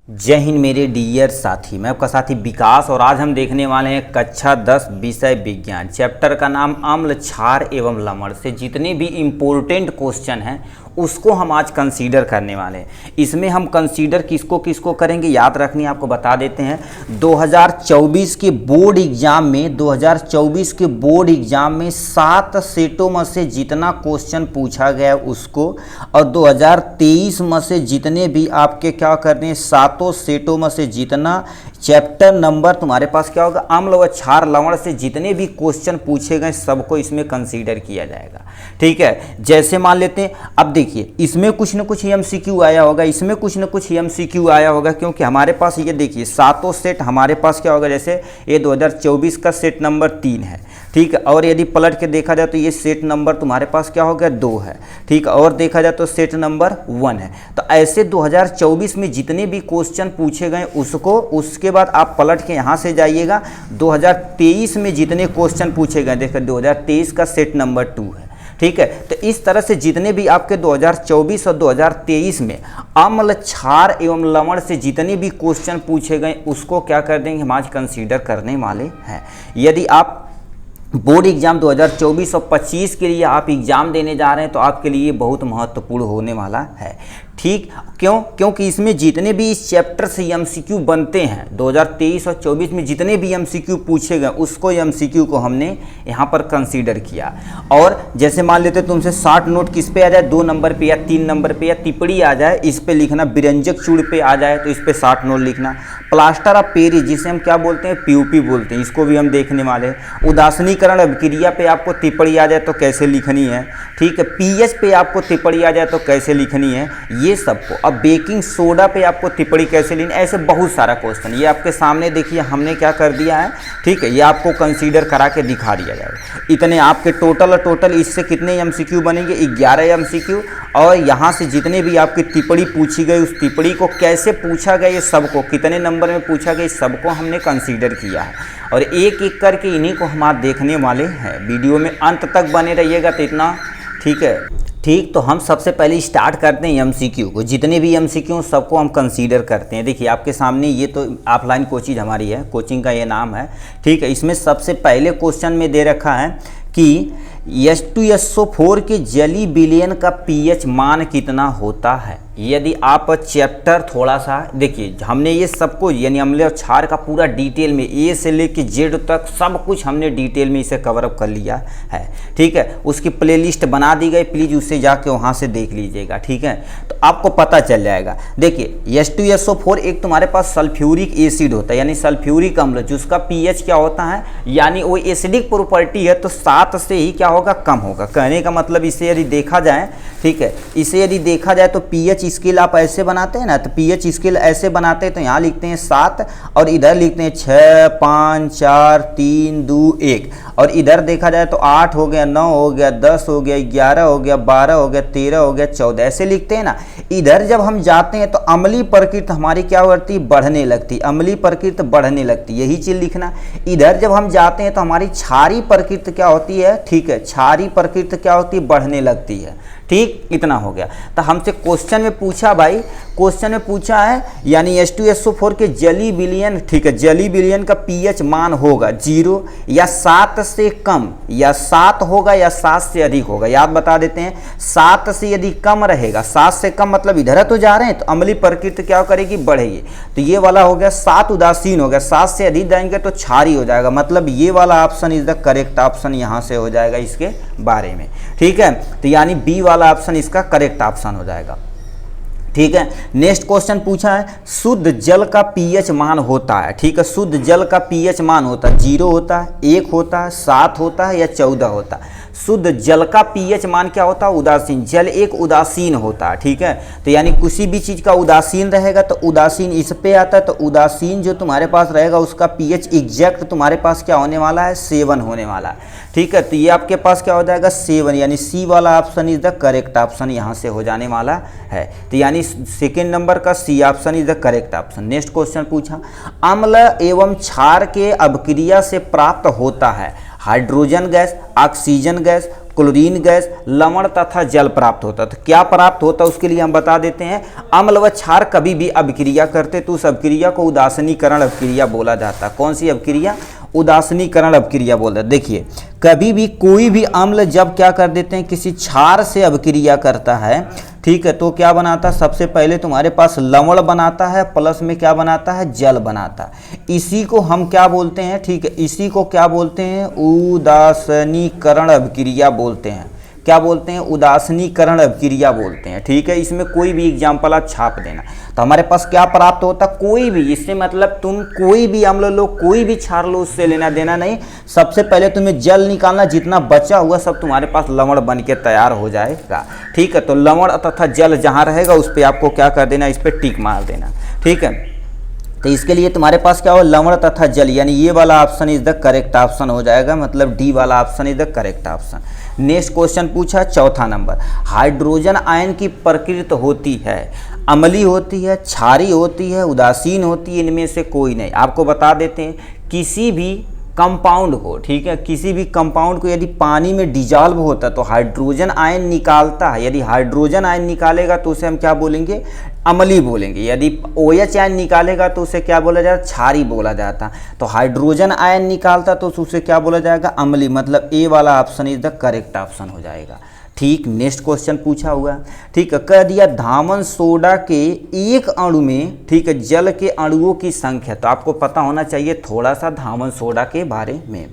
जय हिंद मेरे डियर साथी, मैं आपका साथी विकास और आज हम देखने वाले हैं कक्षा 10 विषय विज्ञान। चैप्टर का नाम अम्ल, क्षार एवं लवण से जितने भी इम्पोर्टेंट क्वेश्चन हैं उसको हम आज कंसीडर करने वाले हैं। इसमें हम कंसीडर किसको किसको करेंगे याद रखनी, आपको बता देते हैं। 2024 के बोर्ड एग्जाम में 7 सेटों में से जितना क्वेश्चन पूछा गया उसको, और 2023 में से जितने भी आपके क्या करने, 7 सेटों में से जितना चैप्टर नंबर तुम्हारे पास क्या होगा, अम्ल व क्षार लवण से जितने भी क्वेश्चन पूछे गए सबको इसमें कंसीडर किया जाएगा। ठीक है, जैसे मान लेते हैं, अब देखिए इसमें कुछ न कुछ एमसीक्यू आया होगा, इसमें कुछ न कुछ एमसीक्यू आया होगा, क्योंकि हमारे पास ये देखिए 7 सेट हमारे पास क्या होगा, जैसे ये 2024 का सेट नंबर 3 है। ठीक है, और यदि पलट के देखा जाए तो ये सेट नंबर तुम्हारे पास क्या हो गया, 2 है। ठीक है, और देखा जाए तो सेट नंबर 1 है। तो ऐसे 2024 में जितने भी क्वेश्चन पूछे गए उसको, उसके बाद आप पलट के यहाँ से जाइएगा 2023 में जितने क्वेश्चन पूछे गए, देखिए 2023 का सेट नंबर 2 है। ठीक है, तो इस तरह से जितने भी आपके 2024 और 2023 में अम्ल, क्षार एवं लवण से जितने भी क्वेश्चन पूछे गए उसको क्या कर देंगे, हम आज कंसीडर करने वाले हैं। यदि आप बोर्ड एग्जाम 2024 और 25 के लिए आप एग्जाम देने जा रहे हैं तो आपके लिए बहुत महत्वपूर्ण होने वाला है। ठीक, क्योंकि इसमें जितने भी इस चैप्टर से एमसीक्यू बनते हैं 2023 और 24 में जितने भी एमसीक्यू पूछे गए उसको एमसीक्यू को हमने यहाँ पर कंसीडर किया। और जैसे मान लेते तुमसे 60 नोट किस पे आ जाए, 2 नंबर पे या 3 नंबर पे या टिप्पणी आ जाए, इस पे लिखना। व्यंजक चूड़ पे आ जाए तो इस पे 60 नोट लिखना। प्लास्टर ऑफ पेरिस जिसे हम क्या बोलते हैं, पीयूपी बोलते हैं, इसको भी हम देखने वाले हैं। उदासीनीकरण अभिक्रिया पे आपको टिप्पणी आ जाए तो कैसे लिखनी है। ठीक है, पीएच पे आपको टिप्पणी आ जाए तो कैसे लिखनी है, ये सबको। अब बेकिंग सोडा पे आपको टिप्पणी कैसे लेनी, ऐसे बहुत सारा क्वेश्चन ये आपके सामने देखिए हमने क्या कर दिया है। ठीक है, ये आपको कंसीडर करा के दिखा दिया जाएगा। इतने आपके टोटल इससे कितने एमसीक्यू बनेंगे, 11 एमसीक्यू। और यहाँ से जितने भी आपकी टिप्पणी पूछी गई उस टिप्पणी को कैसे पूछा गया, ये सबको कितने नंबर में पूछा गया, सबको हमने कंसीडर किया है। और एक एक करके इन्हीं को हम आज देखने वाले हैं। वीडियो में अंत तक बने रहिएगा तो इतना ठीक है। ठीक, तो हम सबसे पहले स्टार्ट करते हैं एमसीक्यू को। जितने भी एमसीक्यू सबको हम कंसीडर करते हैं। देखिए आपके सामने ये तो ऑफलाइन कोचिंग हमारी है, कोचिंग का ये नाम है। ठीक है, इसमें सबसे पहले क्वेश्चन में दे रखा है कि H2SO4 के जली विलयन का पीएच मान कितना होता है। यदि आप चैप्टर थोड़ा सा देखिए, हमने ये सबको यानी अम्ल और क्षार का पूरा डिटेल में ए से लेके जेड तक सब कुछ हमने डिटेल में इसे कवर अप कर लिया है। ठीक है, उसकी प्लेलिस्ट बना दी गई, प्लीज़ उससे जाके वहाँ से देख लीजिएगा। ठीक है, तो आपको पता चल जाएगा। देखिए H2SO4 एक तुम्हारे पास सल्फ्यूरिक एसिड होता है, यानी सल्फ्यूरिक अम्ल, जिसका पीएच क्या होता है, यानी वो एसिडिक प्रॉपर्टी है, तो 7 से ही क्या होगा, कम होगा। कहने का मतलब इसे यदि देखा जाए, ठीक है, इसे यदि देखा जाए तो पीएच स्केल आप ऐसे बनाते हैं ना, तो पीएच स्केल ऐसे बनाते हैं तो यहाँ लिखते हैं 7 और इधर लिखते हैं 6, 5, 4, 3, 2, 1। और इधर देखा जाए तो 8 हो गया, 9 हो गया, 10 हो गया, 11 हो गया, 12 हो गया, 13 हो गया, 14, ऐसे लिखते हैं ना। इधर जब हम जाते हैं तो अम्लीय प्रकृति हमारी क्या होती है, बढ़ने लगती, अम्लीय प्रकृति बढ़ने लगती, यही चीज़ लिखना। इधर जब हम जाते हैं तो हमारी क्षारीय प्रकृति क्या होती है, ठीक है, क्षारीय प्रकृति क्या होती है, बढ़ने लगती है। ठीक, इतना हो गया। तो हमसे क्वेश्चन में पूछा भाई, क्वेश्चन में पूछा है यानी H2SO4 के जली विलयन, ठीक है, जली विलयन का पीएच मान होगा 0 या 7 से कम, या 7 होगा या 7 से अधिक होगा। याद बता देते हैं, 7 से यदि कम रहेगा, 7 से कम मतलब इधर तो जा रहे हैं तो अम्लीय प्रकृति क्या करेगी, बढ़ेगी। तो ये वाला हो गया 7 उदासीन हो गया, 7 से अधिक जाएंगे तो क्षारीय हो जाएगा। मतलब ये वाला option is the correct option यहाँ से हो जाएगा इसके बारे में। ठीक है, तो यानी बी वाला ऑप्शन इसका करेक्ट ऑप्शन हो जाएगा। ठीक है, नेक्स्ट क्वेश्चन पूछा है, शुद्ध जल का पीएच मान होता है। ठीक है, शुद्ध जल का पीएच मान होता है 0 होता है, 1 होता है, 7 होता है या 14 होता है। शुद्ध जल का पीएच मान क्या होता है, उदासीन। जल एक उदासीन होता है। ठीक है, तो यानी किसी भी चीज़ का उदासीन रहेगा तो उदासीन इस पे आता है, तो उदासीन जो तुम्हारे पास रहेगा उसका पीएच एग्जैक्ट तुम्हारे पास क्या होने वाला है, 7 होने वाला है। ठीक है, तो ये आपके पास क्या हो जाएगा, 7, यानी सी वाला option is the correct option यहाँ से हो जाने वाला है। तो यानी सेकेंड नंबर का C option is the correct option. Next question पूछा, अम्ल एवं क्षार के अभिक्रिया से प्राप्त होता है hydrogen gas, oxygen gas, chlorine gas, लवण तथा जल प्राप्त होता। तो क्या प्राप्त होता उसके लिए हम बता देते हैं, अम्ल व क्षार कभी भी अभिक्रिया करते तो उस अभिक्रिया को उदासीनीकरण अभिक्रिया बोला जाता। कौन सी अभिक्रिया? उदासीनीकरण अभिक्रिया बोलते हैं। देखिए कभी भी कोई भी अम्ल जब क्या कर देते हैं, किसी क्षार से अभिक्रिया करता है, ठीक है, तो क्या बनाता है, सबसे पहले तुम्हारे पास लवण बनाता है, प्लस में क्या बनाता है, जल बनाता है। इसी को हम क्या बोलते हैं, ठीक है, इसी को क्या बोलते हैं, उदासीनीकरण अभिक्रिया बोलते हैं। क्या बोलते हैं? उदासीनीकरण अभिक्रिया बोलते हैं। ठीक है, इसमें कोई भी एग्जाम्पल आप छाप देना। तो हमारे पास क्या प्राप्त होता, कोई भी, इससे मतलब तुम कोई भी अम्ल लो, कोई भी क्षार लो, उससे लेना देना नहीं। सबसे पहले तुम्हें जल निकालना, जितना बचा हुआ सब तुम्हारे पास लवण बन के तैयार हो जाएगा। ठीक है, तो लवण तथा जल जहाँ रहेगा उस पर आपको क्या कर देना, इस पर टिक मार देना। ठीक है, तो इसके लिए तुम्हारे पास क्या हो, लवण तथा जल, यानी ये वाला option is the correct option हो जाएगा, मतलब डी वाला option is the correct option. Next question पूछा चौथा नंबर, हाइड्रोजन आयन की प्रकृति होती है, अम्लीय होती है, क्षारीय होती है, उदासीन होती है, इनमें से कोई नहीं। आपको बता देते हैं, किसी भी कंपाउंड को, ठीक है, किसी भी कंपाउंड को यदि पानी में डिजॉल्व होता है तो हाइड्रोजन आयन निकालता है। यदि हाइड्रोजन आयन निकालेगा तो उसे हम क्या बोलेंगे, अम्लीय बोलेंगे। यदि OH आयन निकालेगा तो उसे क्या बोला जाता, क्षारीय बोला जाता। तो हाइड्रोजन आयन निकालता तो उसे क्या बोला जाएगा, अम्लीय, मतलब ए वाला option is the correct option हो जाएगा। ठीक, नेक्स्ट क्वेश्चन पूछा हुआ, ठीक है, कह दिया धामन सोडा के एक अणु में, ठीक है, जल के अणुओं की संख्या। तो आपको पता होना चाहिए थोड़ा सा धामन सोडा के बारे में।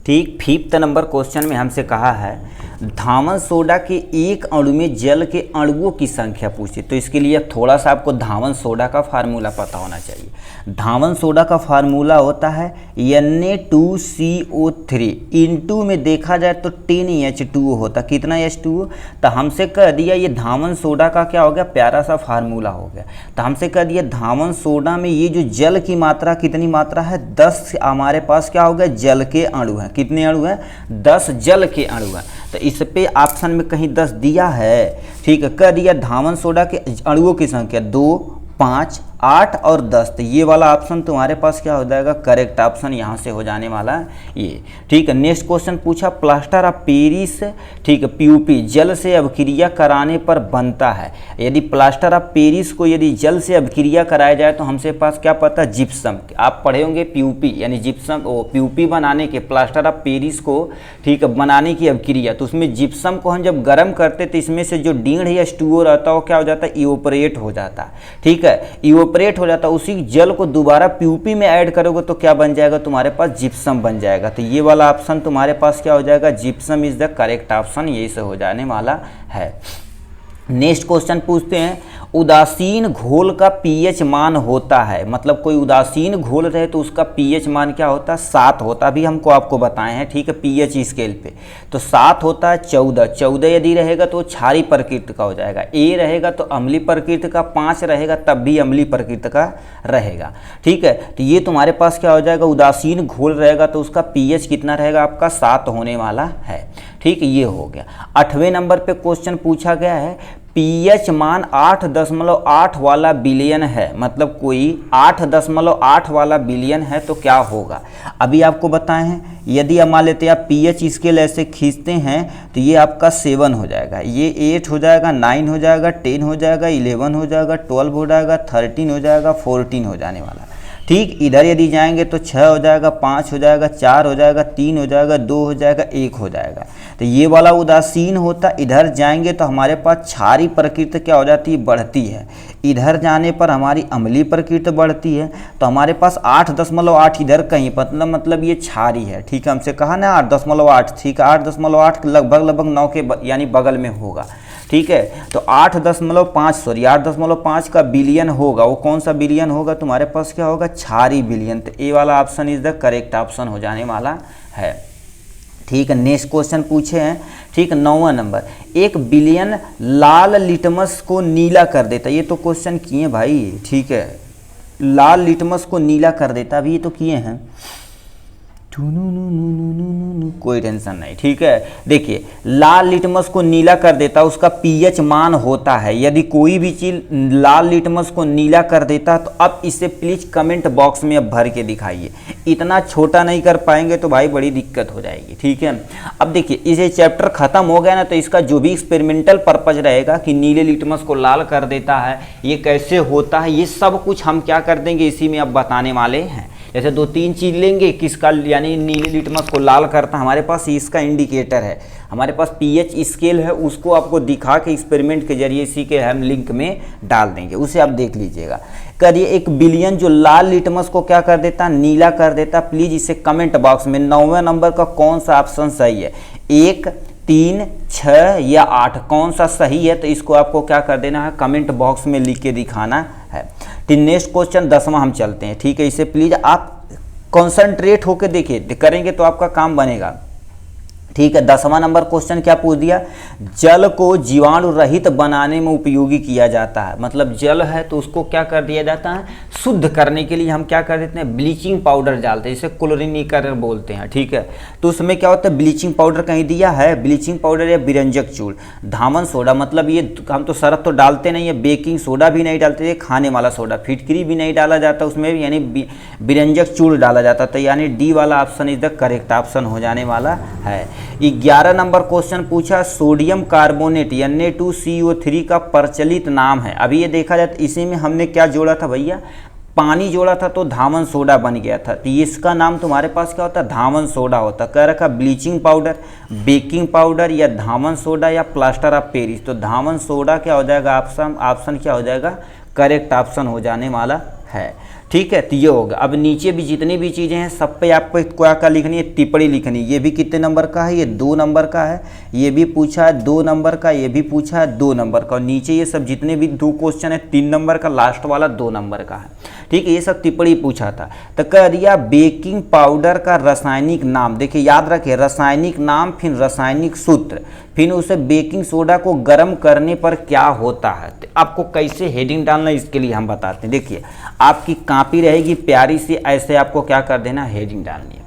ठीक, 5th नंबर क्वेश्चन में हमसे कहा है धामन सोडा के एक अणु में जल के अणुओं की संख्या पूछी। तो इसके लिए थोड़ा सा आपको धामन सोडा का फार्मूला पता होना चाहिए। धामन सोडा का फार्मूला होता है Na2CO3, इनटू में देखा जाए तो 10H2O होता। कितना H2O? तो हमसे कह दिया ये धामन सोडा का क्या हो गया, प्यारा सा फार्मूला हो गया। तो हमसे कह दिया धामन सोडा में ये जो जल की मात्रा, कितनी मात्रा है, 10 हमारे पास क्या हो गया, जल के अणु हैं। कितने अणु हैं, 10 जल के अणु हैं। तो इस पे ऑप्शन में कहीं 10 दिया है। ठीक है, कह दिया धामन सोडा के अणुओं की संख्या 2, 5, 8 और 10। तो ये वाला ऑप्शन तुम्हारे पास क्या हो जाएगा, करेक्ट ऑप्शन यहाँ से हो जाने वाला है ये। ठीक है, नेक्स्ट क्वेश्चन पूछा प्लास्टर ऑफ पेरिस, ठीक है, PUP जल से अभिक्रिया कराने पर बनता है। यदि प्लास्टर ऑफ पेरिस को यदि जल से अभिक्रिया कराया जाए तो हमसे पास क्या पता, जिप्सम। आप पढ़े होंगे PUP यानी जिप्सम, PUP बनाने के, प्लास्टर ऑफ पेरिस को, ठीक है, बनाने की अभिक्रिया, तो उसमें जिप्सम को हम जब गर्म करते तो इसमें से जो डीढ़ या H2O रहता है वो क्या हो जाता है, इवोपरेट हो जाता है। ठीक है, इवोपरेट हो जाता है, उसी जल को दोबारा PUP में ऐड करोगे तो क्या बन जाएगा, तुम्हारे पास जिप्सम बन जाएगा। तो ये वाला ऑप्शन तुम्हारे पास क्या हो जाएगा, gypsum is the correct option, यही से हो जाने वाला है। नेक्स्ट क्वेश्चन पूछते हैं, उदासीन घोल का pH मान होता है, मतलब कोई उदासीन घोल रहे तो उसका pH मान क्या होता है, 7 होता। अभी हमको आपको बताए हैं, ठीक है, pH स्केल पे तो 7 होता है। 14 यदि रहेगा तो क्षारीय प्रकृति का हो जाएगा, A रहेगा तो अम्लीय प्रकृति का, 5 रहेगा तब भी अम्लीय प्रकृति का रहेगा। ठीक है, तो ये तुम्हारे पास क्या हो जाएगा, उदासीन घोल रहेगा तो उसका pH कितना रहेगा, आपका 7 होने वाला है। ठीक, ये हो गया। 8वें नंबर पे क्वेश्चन पूछा गया है, pH मान 8.8 वाला बिलियन है, मतलब कोई 8.8 वाला बिलियन है तो क्या होगा। अभी आपको बताए हैं, यदि हम मान लेते हैं आप pH स्केल ऐसे खींचते हैं तो ये आपका 7 हो जाएगा, ये 8 हो जाएगा, 9 हो जाएगा, 10 हो जाएगा, 11 हो जाएगा, 12 हो जाएगा, 13 हो जाएगा, 14 हो जाने वाला। ठीक, इधर यदि जाएंगे तो 6 हो जाएगा, 5 हो जाएगा, 4 हो जाएगा, 3 हो जाएगा, 2 हो जाएगा, 1 हो जाएगा। तो ये वाला उदासीन होता। इधर जाएंगे तो हमारे पास क्षारीय प्रकृति क्या हो जाती है, बढ़ती है। इधर जाने पर हमारी अम्लीय प्रकृति बढ़ती है। तो हमारे पास 8.8 इधर कहीं मतलब ये क्षारीय है। ठीक है, हमसे कहा ना 8.8, ठीक है, 8.8 लगभग 9 के यानी बगल में होगा। ठीक है, तो 8.5 का बिलियन होगा, वो कौन सा बिलियन होगा, तुम्हारे पास क्या होगा, क्षारीय बिलियन। तो ए वाला option is the correct option हो जाने वाला है। ठीक है, नेक्स्ट क्वेश्चन पूछे हैं, ठीक, 9वां नंबर, 1 बिलियन लाल लिटमस को नीला कर देता। ये तो क्वेश्चन किए भाई, ठीक है, लाल लिटमस को नीला कर देता, अभी ये तो किए हैं। कोई टेंशन नहीं, ठीक है। देखिए लाल लिटमस को नीला कर देता है, उसका पीएच मान होता है। यदि कोई भी चीज लाल लिटमस को नीला कर देता तो अब इसे प्लीज कमेंट बॉक्स में अब भर के दिखाइए। इतना छोटा नहीं कर पाएंगे तो भाई बड़ी दिक्कत हो जाएगी, ठीक है। अब देखिए इसे चैप्टर खत्म हो गया ना, तो इसका जो भी एक्सपेरिमेंटल पर्पज रहेगा कि नीले लिटमस को लाल कर देता है, ये कैसे होता है, ये सब कुछ हम क्या कर देंगे इसी में अब बताने वाले हैं। जैसे 2-3 चीज लेंगे, किसका यानी नीले लिटमस को लाल करता, हमारे पास इसका इंडिकेटर है, हमारे पास पीएच स्केल है, उसको आपको दिखा के एक्सपेरिमेंट के जरिए इसी के हम लिंक में डाल देंगे, उसे आप देख लीजिएगा। करिए 1 बिलियन जो लाल लिटमस को क्या कर देता, नीला कर देता। प्लीज इसे कमेंट बॉक्स में 9वें नंबर का कौन सा ऑप्शन सही है, 1, 3, 6 या 8, कौन सा सही है, तो इसको आपको क्या कर देना है, कमेंट बॉक्स में लिख के दिखाना है। तो नेक्स्ट क्वेश्चन 10वां हम चलते हैं, ठीक है। इसे प्लीज आप कॉन्सेंट्रेट होकर देखिए, करेंगे तो आपका काम बनेगा, ठीक है। 10वां नंबर क्वेश्चन क्या पूछ दिया, जल को जीवाणु रहित बनाने में उपयोगी किया जाता है। मतलब जल है तो उसको क्या कर दिया जाता है, शुद्ध करने के लिए हम क्या कर देते हैं, ब्लीचिंग पाउडर डालते हैं, इसे क्लोरीनीकरण बोलते हैं, ठीक है। तो उसमें क्या होता है, ब्लीचिंग पाउडर कहीं दिया है, ब्लीचिंग पाउडर या बिरंजक चूर्ण, धामन सोडा, मतलब ये हम तो सरफ तो डालते नहीं है, बेकिंग सोडा भी नहीं डालते थे, खाने वाला सोडा, फिटकरी भी नहीं डाला जाता उसमें भी, यानी बिरंजक चूर्ण डाला जाता, तो यानी डी वाला option is the correct option हो जाने वाला है। 11 नंबर क्वेश्चन पूछा, सोडियम कार्बोनेट Na2CO3 का प्रचलित नाम है। अभी ये देखा जाए तो इसी में हमने क्या जोड़ा था भैया, पानी जोड़ा था तो धामन सोडा बन गया था, तो इसका नाम तुम्हारे पास क्या होता, धामन सोडा होता। कह रखा ब्लीचिंग पाउडर, बेकिंग पाउडर या धामन सोडा या प्लास्टर ऑफ पेरिस, तो धामन सोडा क्या हो जाएगा, ऑप्शन क्या हो जाएगा, करेक्ट ऑप्शन हो जाने वाला है, ठीक है। तो ये होगा। अब नीचे भी जितनी भी चीज़ें हैं सब पे आपको क्या क्या लिखनी है, टिप्पणी लिखनी। ये भी कितने नंबर का है, ये 2 नंबर का है, ये भी पूछा है 2 नंबर का, ये भी पूछा है 2 नंबर का, और नीचे ये सब जितने भी 2 क्वेश्चन है 3 नंबर का, लास्ट वाला 2 नंबर का है, ठीक है। ये सब टिप्पणी पूछा था। तो कह दिया बेकिंग पाउडर का रासायनिक नाम, देखिए याद रखें, रासायनिक नाम फिर रासायनिक सूत्र, फिर उसे बेकिंग सोडा को गर्म करने पर क्या होता है। तो आपको कैसे हेडिंग डालना है इसके लिए हम बताते हैं। देखिए आपकी कॉपी रहेगी प्यारी सी, ऐसे आपको क्या कर देना, हेडिंग डालनी है।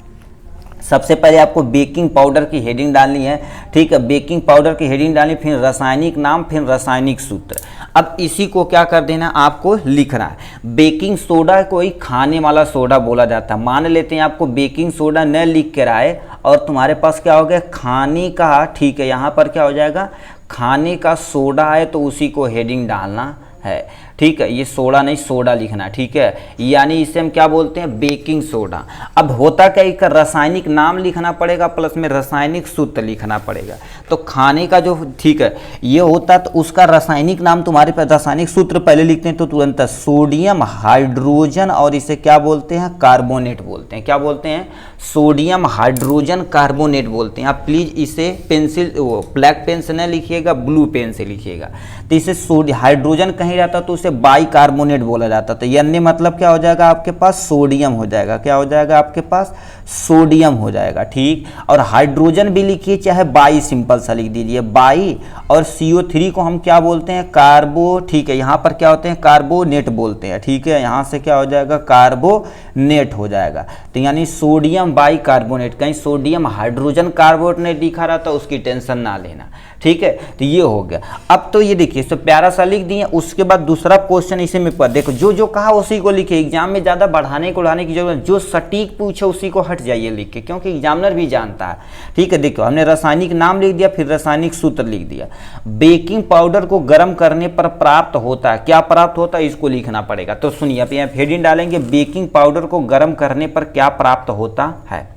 सबसे पहले आपको बेकिंग पाउडर की हेडिंग डालनी है, ठीक है। बेकिंग पाउडर की हेडिंग डालनी, फिर रासायनिक नाम, फिर रासायनिक सूत्र। अब इसी को क्या कर देना, आपको लिखना है। बेकिंग सोडा को ही खाने वाला सोडा बोला जाता है। मान लेते हैं आपको बेकिंग सोडा न लिख कर आए और तुम्हारे पास क्या हो गया, खाने का, ठीक है। यहाँ पर क्या हो जाएगा, खाने का सोडा है तो उसी को हेडिंग डालना है, ठीक है। ये सोडा नहीं, सोडा लिखना, ठीक है। यानी इसे हम क्या बोलते हैं, बेकिंग सोडा। अब होता क्या, इसका रासायनिक नाम लिखना पड़ेगा प्लस में रासायनिक सूत्र लिखना पड़ेगा। तो खाने का जो, ठीक है, ये होता तो उसका रासायनिक नाम तुम्हारे पास, रासायनिक सूत्र पहले लिखते हैं तो तुरंत सोडियम हाइड्रोजन, और इसे क्या बोलते हैं, कार्बोनेट बोलते हैं। क्या बोलते हैं, सोडियम हाइड्रोजन कार्बोनेट बोलते हैं। आप प्लीज इसे पेंसिल, ब्लैक पेन से न लिखिएगा, ब्लू पेन से लिखिएगा। तो इसे हाइड्रोजन कहीं रहता तो उसे बाई कार्बोनेट बोला जाता। तो यानी मतलब क्या हो जाएगा, आपके पास सोडियम हो जाएगा। क्या हो जाएगा, आपके पास सोडियम हो जाएगा, ठीक। और हाइड्रोजन भी लिखिए, चाहे बाई सिंपल सा लिख दीजिए, बाई। और CO3 को हम क्या बोलते हैं, कार्बो, ठीक है। यहाँ पर क्या होते हैं, कार्बोनेट बोलते हैं, ठीक है। यहाँ से क्या हो जाएगा, कार्बोनेट हो जाएगा। तो यानी सोडियम बाई कार्बोनेट, कहीं सोडियम हाइड्रोजन कार्बोनेट लिखा रहा था उसकी टेंशन ना लेना, ठीक है। तो ये हो गया। अब तो ये देखिए तो प्यारा सा लिख दिए। उसके बाद दूसरा क्वेश्चन इसी में पर देखो, जो कहा उसी को लिखे। एग्जाम में ज़्यादा बढ़ाने को उड़ाने की जरूरत, जो सटीक पूछे उसी को हट जाइए लिख के, क्योंकि एग्जामिनर भी जानता है, ठीक है। देखो हमने रासायनिक नाम लिख दिया, फिर रासायनिक सूत्र लिख दिया। बेकिंग पाउडर को गर्म करने पर प्राप्त होता है, क्या प्राप्त होता है, इसको लिखना पड़ेगा। तो सुनिए, आप यहाँ हेडिंग डालेंगे, बेकिंग पाउडर को गर्म करने पर क्या प्राप्त होता है,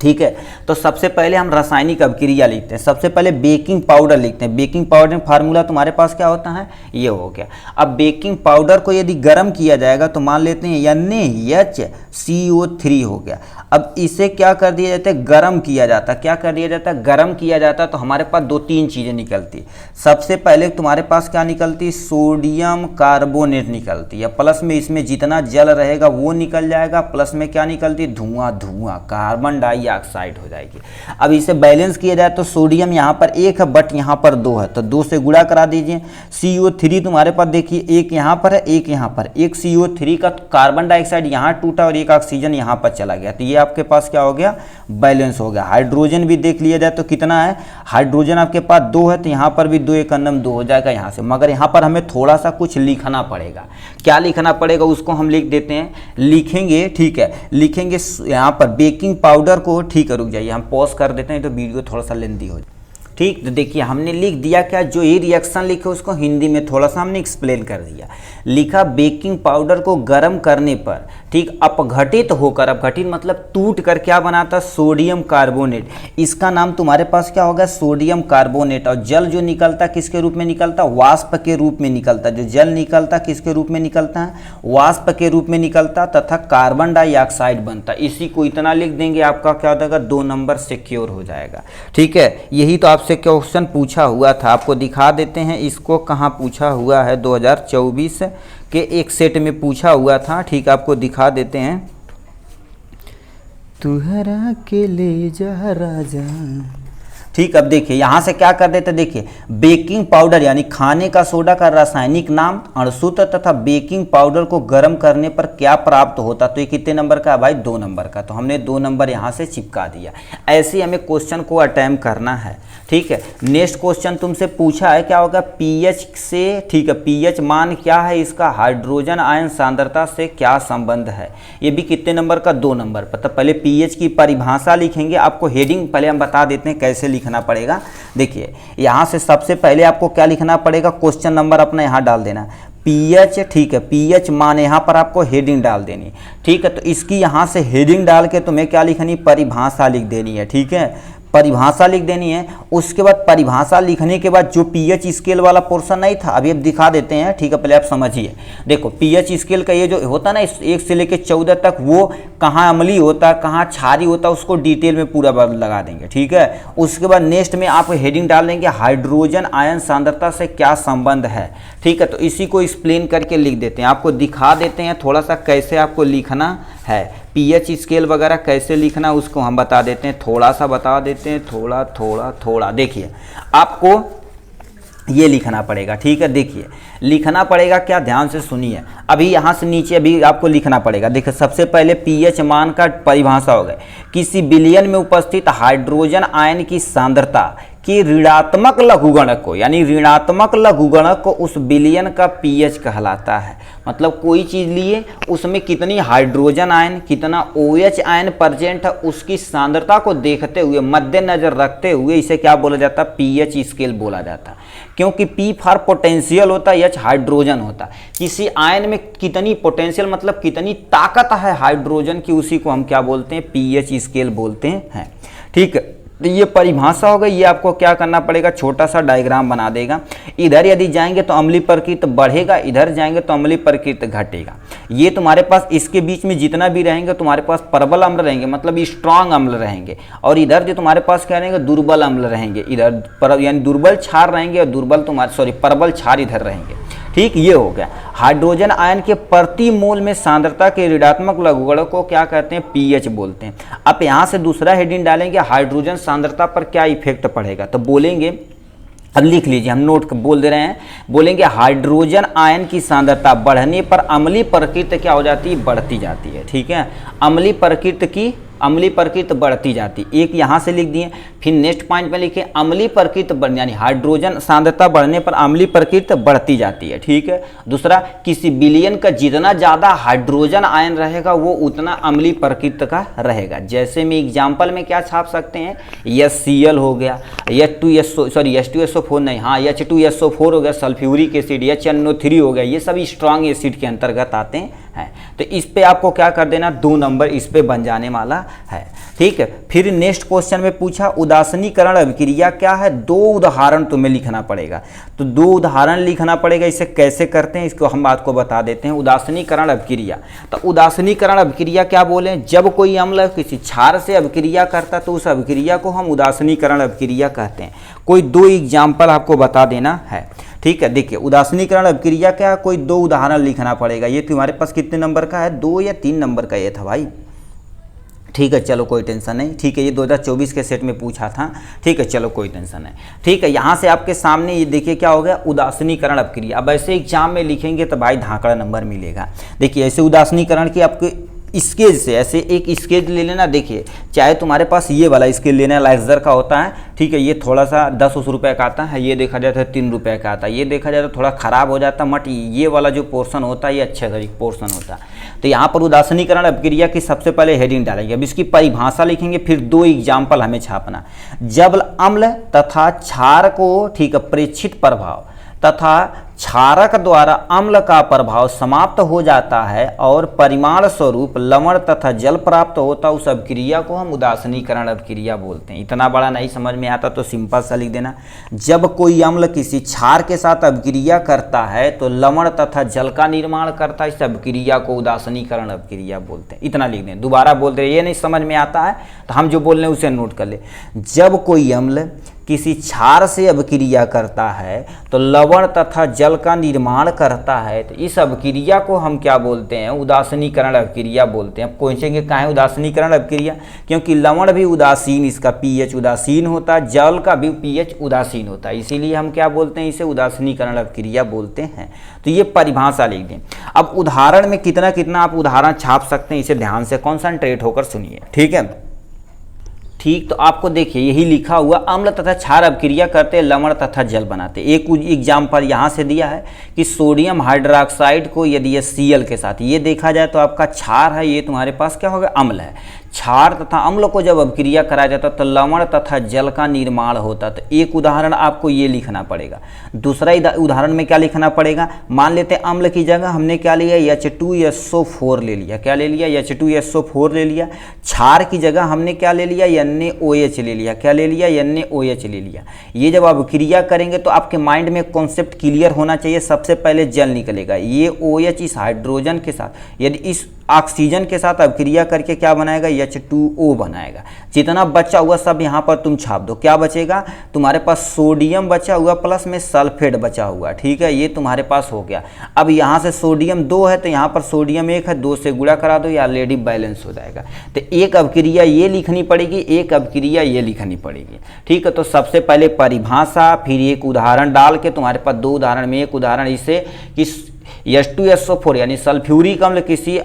ठीक है। तो सबसे पहले हम रासायनिक अभिक्रिया लिखते हैं। सबसे पहले बेकिंग पाउडर लिखते हैं। बेकिंग पाउडर फार्मूला तुम्हारे पास क्या होता है, ये हो गया। अब बेकिंग पाउडर को यदि गर्म किया जाएगा तो मान लेते हैं NaHCO3 हो गया। अब इसे क्या कर दिया जाता है, गर्म किया जाता है। क्या कर दिया जाता है, गर्म किया जाता है। तो हमारे पास 2-3 चीज़ें निकलती। सबसे पहले तुम्हारे पास क्या निकलती, सोडियम कार्बोनेट निकलती है, प्लस में इसमें जितना जल रहेगा वो निकल जाएगा, प्लस में क्या निकलती, धुआं, कार्बन डाइऑक्साइड डाइऑक्साइड हो जाएगी। अब इसे बैलेंस किया जाए तो सोडियम यहाँ पर 1 है बट यहाँ पर 2 है, तो 2 से गुणा करा दीजिए। CO3 तुम्हारे पास देखिए एक यहाँ पर है एक यहाँ पर, एक CO3 का कार्बन डाइऑक्साइड यहाँ टूटा और एक ऑक्सीजन यहाँ पर चला गया, तो ये आपके पास क्या हो गया, बैलेंस हो गया। हाइड्रोजन भी देख लिया जाए तो कितना है, हाइड्रोजन आपके पास 2 है, तो यहाँ पर भी 2 एक अन्नम 2 हो जाएगा यहाँ से। मगर यहाँ पर हमें थोड़ा सा कुछ लिखना पड़ेगा। क्या लिखना पड़ेगा उसको हम लिख देते हैं, लिखेंगे, ठीक है, लिखेंगे यहाँ पर बेकिंग पाउडर को, ठीक है रुक जाइए हम पॉज कर देते हैं तो वीडियो थोड़ा सा लेंदी हो जाए। ठीक, तो देखिए हमने लिख दिया क्या, जो ये रिएक्शन लिखे उसको हिंदी में थोड़ा सा हमने एक्सप्लेन कर दिया। लिखा बेकिंग पाउडर को गर्म करने पर, ठीक, अपघटित होकर, अपघटित मतलब टूट कर क्या बनाता, सोडियम कार्बोनेट। इसका नाम तुम्हारे पास क्या होगा, सोडियम कार्बोनेट। और जल जो निकलता किसके रूप में निकलता, वाष्प के रूप में निकलता। जो जल निकलता किसके रूप में निकलता है, वाष्प के रूप में निकलता, तथा कार्बन डाइऑक्साइड बनता। इसी को इतना लिख देंगे, आपका क्या हो जाएगा, 2 नंबर सिक्योर हो जाएगा। ठीक है, यही तो आपसे क्वेश्चन पूछा हुआ था। आपको दिखा देते हैं इसको कहाँ पूछा हुआ है, 2024 के एक सेट में पूछा हुआ था। ठीक, आपको दिखा देते हैं, तुहरा के ले जा राजा। ठीक, अब देखिए यहाँ से क्या कर देते, देखिए बेकिंग पाउडर यानी खाने का सोडा का रासायनिक नाम, अणुसूत्र तथा बेकिंग पाउडर को गर्म करने पर क्या प्राप्त होता। तो ये कितने नंबर का है भाई, 2 नंबर का। तो हमने 2 नंबर यहाँ से चिपका दिया। ऐसे ही हमें क्वेश्चन को अटेम्प्ट करना है। ठीक है, नेक्स्ट क्वेश्चन तुमसे पूछा है क्या होगा, पीएच से, ठीक है, पीएच मान क्या है इसका, हाइड्रोजन आयन सांद्रता से क्या संबंध है। ये भी कितने नंबर का, 2 नंबर पर। तो पहले पीएच की परिभाषा लिखेंगे, आपको हेडिंग पहले हम बता देते हैं कैसे लिखना पड़ेगा। देखिए यहाँ से सबसे पहले आपको क्या लिखना पड़ेगा, क्वेश्चन नंबर अपना यहाँ डाल देना, पीएच। ठीक है, पीएच मान यहाँ पर आपको हेडिंग डाल देनी। ठीक है, तो इसकी यहाँ से हेडिंग डाल के तुम्हें क्या लिखनी, परिभाषा लिख देनी है। ठीक है, परिभाषा लिख देनी है। उसके बाद परिभाषा लिखने के बाद जो पीएच स्केल वाला पोर्शन नहीं था, अभी अब दिखा देते हैं। ठीक है, पहले आप समझिए। देखो पीएच स्केल का ये जो होता है ना 1 से लेकर 14 तक, वो कहाँ अम्लीय होता है कहाँ क्षारीय होता है उसको डिटेल में पूरा लगा देंगे। ठीक है, उसके बाद नेक्स्ट में आप हेडिंग डाल देंगे, हाइड्रोजन आयन सांद्रता से क्या संबंध है। ठीक है, तो इसी को एक्सप्लेन करके लिख देते हैं। आपको दिखा देते हैं थोड़ा सा कैसे आपको लिखना है, पीएच स्केल वगैरह कैसे लिखना उसको हम बता देते हैं, थोड़ा सा बता देते हैं, थोड़ा थोड़ा थोड़ा। देखिए आपको ये लिखना पड़ेगा। ठीक है, देखिए लिखना पड़ेगा क्या, ध्यान से सुनिए। अभी यहाँ से नीचे अभी आपको लिखना पड़ेगा। देखिए सबसे पहले पीएच मान का परिभाषा हो गया, किसी विलयन में उपस्थित हाइड्रोजन आयन की सांद्रता कि ऋणात्मक लघुगणक को, यानी ऋणात्मक लघुगणक को उस विलयन का पीएच कहलाता है। मतलब कोई चीज़ लिए उसमें कितनी हाइड्रोजन आयन कितना OH आयन प्रेजेंट है, उसकी सांद्रता को देखते हुए मद्देनजर रखते हुए इसे क्या बोला जाता है, पीएच स्केल बोला जाता है। क्योंकि P फॉर पोटेंशियल होता है, H हाइड्रोजन होता है। किसी आयन में कितनी पोटेंशियल मतलब कितनी ताकत है हाइड्रोजन की, उसी को हम क्या बोलते हैं, पीएच स्केल बोलते हैं। ठीक है, तो ये परिभाषा हो गई। ये आपको क्या करना पड़ेगा, छोटा सा डायग्राम बना देगा। इधर यदि जाएंगे तो अम्लीय प्रकृति बढ़ेगा, इधर जाएंगे तो अम्लीय प्रकृति घटेगा। ये तुम्हारे पास इसके बीच में जितना भी रहेंगे तुम्हारे पास प्रबल अम्ल रहेंगे, मतलब स्ट्रांग अम्ल रहेंगे। और इधर जो तुम्हारे पास क्या रहेंगे, दुर्बल अम्ल रहेंगे। इधर यानी दुर्बल क्षार रहेंगे और दुर्बल तुम्हारे प्रबल क्षार इधर रहेंगे। ठीक, ये हो गया। हाइड्रोजन आयन के प्रति मोल में सांद्रता के ऋणात्मक लघुगणक को क्या कहते हैं, पीएच बोलते हैं। अब यहाँ से दूसरा हेडिंग डालेंगे, हाइड्रोजन सांद्रता पर क्या इफेक्ट पड़ेगा। तो बोलेंगे, अब लिख लीजिए, हम नोट बोल दे रहे हैं, बोलेंगे हाइड्रोजन आयन की सांद्रता बढ़ने पर अम्लीय प्रकृति क्या हो जाती है, बढ़ती जाती है। ठीक है, अम्लीय प्रकृति बढ़ती जाती। एक यहाँ से लिख दिए। फिर नेक्स्ट पॉइंट में लिखे अम्लीय प्रकृति बढ़, यानी हाइड्रोजन सांद्रता बढ़ने पर अम्लीय प्रकृति बढ़ती जाती है। ठीक है, दूसरा किसी विलयन का जितना ज़्यादा हाइड्रोजन आयन रहेगा वो उतना अम्लीय प्रकृति का रहेगा। जैसे में एग्जाम्पल में क्या छाप सकते हैं, HCl हो गया, H2SO4 नहीं, हाँ H2SO4 हो गया, सल्फ्यूरिक एसिड, HNO3 हो गया, ये सभी स्ट्रांग एसिड के अंतर्गत आते हैं। तो इस पे आपको क्या कर देना, 2 नंबर इस पे बन जाने वाला है। ठीक है, फिर नेक्स्ट क्वेश्चन में पूछा उदासीनीकरण अभिक्रिया क्या है, 2 उदाहरण तुम्हें लिखना पड़ेगा। तो 2 उदाहरण लिखना पड़ेगा। इसे कैसे करते हैं इसको हम बात को बता देते हैं। उदासीनीकरण अभिक्रिया, तो उदासीनीकरण अभिक्रिया क्या बोले, जब कोई अम्ल किसी क्षार से अभिक्रिया करता तो उस अभिक्रिया को हम उदासीनीकरण अभिक्रिया कहते हैं। कोई 2 एग्जाम्पल आपको बता देना है। ठीक है, देखिए उदासीनीकरण अभिक्रिया क्या है, कोई 2 उदाहरण लिखना पड़ेगा। ये तुम्हारे पास कितने नंबर का है, 2 या 3 नंबर का ये था भाई। ठीक है, चलो कोई टेंशन नहीं। ठीक है, ये 2024 के सेट में पूछा था। ठीक है, चलो कोई टेंशन नहीं। ठीक है, यहाँ से आपके सामने ये देखिए क्या हो गया, उदासीनीकरण अपक्रिया। अब ऐसे एग्जाम में लिखेंगे तो भाई धाकड़ा नंबर मिलेगा। देखिए ऐसे उदासीनीकरण की आपके स्केज से ऐसे एक स्केज ले लेना। देखिए चाहे तुम्हारे पास ये वाला स्केज लेना लाइजर का होता है। ठीक है, ये थोड़ा सा 10 रुपये का आता है, ये देखा जाए तो 3 रुपये का आता है, ये देखा जाए तो थोड़ा ख़राब हो जाता है मट। ये वाला जो पोर्शन होता है ये अच्छा पोर्शन होता है। तो यहाँ पर उदासीनीकरण अपक्रिया की सबसे पहले हेडिंग डालेंगे। अब इसकी परिभाषा लिखेंगे, फिर 2 एग्जाम्पल हमें छापना। जब अम्ल तथा क्षार को, ठीक है, प्रेक्षित प्रभाव तथा क्षारक द्वारा अम्ल का प्रभाव समाप्त हो जाता है और परिमाण स्वरूप लवण तथा जल प्राप्त होता, उस अपक्रिया को हम उदासीनीकरण अपक्रिया बोलते हैं। इतना बड़ा नहीं समझ में आता तो सिंपल सा लिख देना। जब कोई अम्ल किसी क्षार के साथ अपक्रिया करता है तो लवण तथा जल का निर्माण करता है, इस अपक्रिया को उदासीनीकरण अपक्रिया बोलते हैं। इतना लिख दें। दोबारा बोल रहे, ये नहीं समझ में आता है तो हम जो बोल रहे हैं उसे नोट कर ले। जब कोई अम्ल किसी क्षार से अपक्रिया करता है तो लवण तथा जल का निर्माण करता है, तो इस अपक्रिया को हम क्या बोलते हैं, उदासीनीकरण अपक्रिया बोलते हैं। अब पूछेंगे काहे उदासीनीकरण अपक्रिया, क्योंकि लवण भी उदासीन, इसका पीएच उदासीन होता है, जल का भी पीएच उदासीन होता है, इसीलिए हम क्या बोलते हैं, इसे उदासीनीकरण अपक्रिया बोलते हैं। तो ये परिभाषा लिख दें। अब उदाहरण में कितना कितना आप उदाहरण छाप सकते हैं, इसे ध्यान से कॉन्सेंट्रेट होकर सुनिए। ठीक है, ठीक, तो आपको देखिए यही लिखा हुआ, अम्ल तथा क्षार अपक्रिया करते लवण तथा जल बनाते। एक एग्जाम्पल यहाँ से दिया है कि सोडियम हाइड्रोक्साइड को यदि ये Cl के साथ ये देखा जाए तो आपका क्षार है, ये तुम्हारे पास क्या होगा, अम्ल है। क्षार तथा अम्ल को जब अपक्रिया कराया जाता तो लवण तथा जल का निर्माण होता। तो एक उदाहरण आपको ये लिखना पड़ेगा। दूसरा उदाहरण में क्या लिखना पड़ेगा, मान लेते हैं अम्ल की जगह हमने क्या लिया, H2SO4 ले लिया। क्या ले लिया, H2SO4 ले लिया। क्षार की जगह हमने क्या ले लिया, NaOH ले लिया। क्या ले लिया, NaOH ले लिया। ये जब अपक्रिया करेंगे तो आपके माइंड में कॉन्सेप्ट क्लियर होना चाहिए। सबसे पहले जल निकलेगा, ये OH इस हाइड्रोजन के साथ, यदि इस ऑक्सीजन के साथ अपक्रिया करके क्या बनाएगा, H2O बनाएगा। जितना बचा हुआ सब यहाँ पर तुम छाप दो। क्या बचेगा, तुम्हारे पास सोडियम बचा हुआ प्लस में सल्फेट बचा हुआ। ठीक है, ये तुम्हारे पास हो गया। अब यहाँ से सोडियम 2 है तो यहाँ पर सोडियम 1 है, 2 से गुणा करा दो, ये ऑलरेडी बैलेंस हो जाएगा। तो एक अपक्रिया ये लिखनी पड़ेगी, एक अपक्रिया ये लिखनी पड़ेगी। ठीक है, तो सबसे पहले परिभाषा, फिर एक उदाहरण डाल के, तुम्हारे पास 2 उदाहरण में एक उदाहरण इसे कि H2SO4 यानी सल्फ्यूरिक अम्ल किसी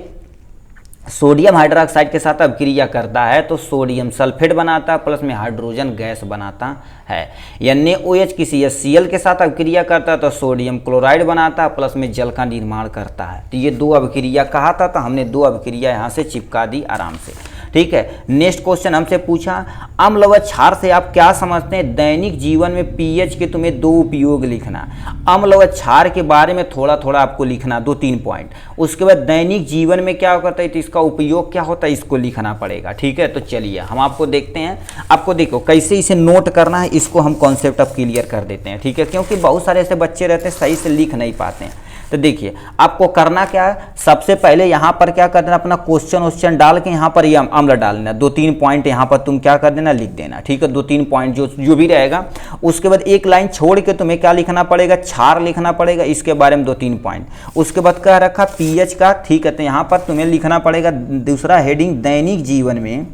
सोडियम हाइड्रोक्साइड के साथ अपक्रिया करता है तो सोडियम सल्फेट बनाता है, प्लस में हाइड्रोजन गैस बनाता है। NaOH किसी HCl के साथ अपक्रिया करता है तो सोडियम क्लोराइड बनाता है, प्लस में जल का निर्माण करता है। तो ये 2 अपक्रिया कहा था, तो हमने 2 अपक्रिया यहाँ से चिपका दी आराम से। ठीक है, नेक्स्ट क्वेश्चन हमसे पूछा, अम्ल व क्षार से आप क्या समझते हैं, दैनिक जीवन में पीएच के तुम्हें 2 उपयोग लिखना। अम्ल व क्षार के बारे में थोड़ा थोड़ा आपको लिखना, 2-3 पॉइंट। उसके बाद दैनिक जीवन में क्या करता है तो इसका उपयोग क्या होता है, इसको लिखना पड़ेगा। ठीक है, तो चलिए हम आपको देखते हैं। आपको देखो कैसे इसे नोट करना है, इसको हम कॉन्सेप्ट अब क्लियर कर देते हैं। ठीक है, क्योंकि बहुत सारे ऐसे बच्चे रहते हैं सही से लिख नहीं पाते हैं। तो देखिए आपको करना क्या है, सबसे पहले यहाँ पर क्या कर देना, अपना क्वेश्चन डाल के यहाँ पर ये अम्ल डालना। 2-3 पॉइंट यहाँ पर तुम क्या कर देना, लिख देना। ठीक है, 2-3 पॉइंट जो भी रहेगा। उसके बाद एक लाइन छोड़ के तुम्हें क्या लिखना पड़ेगा, क्षार लिखना पड़ेगा, इसके बारे में 2-3 पॉइंट। उसके बाद क्या रखा, पीएच का। ठीक है, तो यहाँ पर तुम्हें लिखना पड़ेगा दूसरा हेडिंग, दैनिक जीवन में।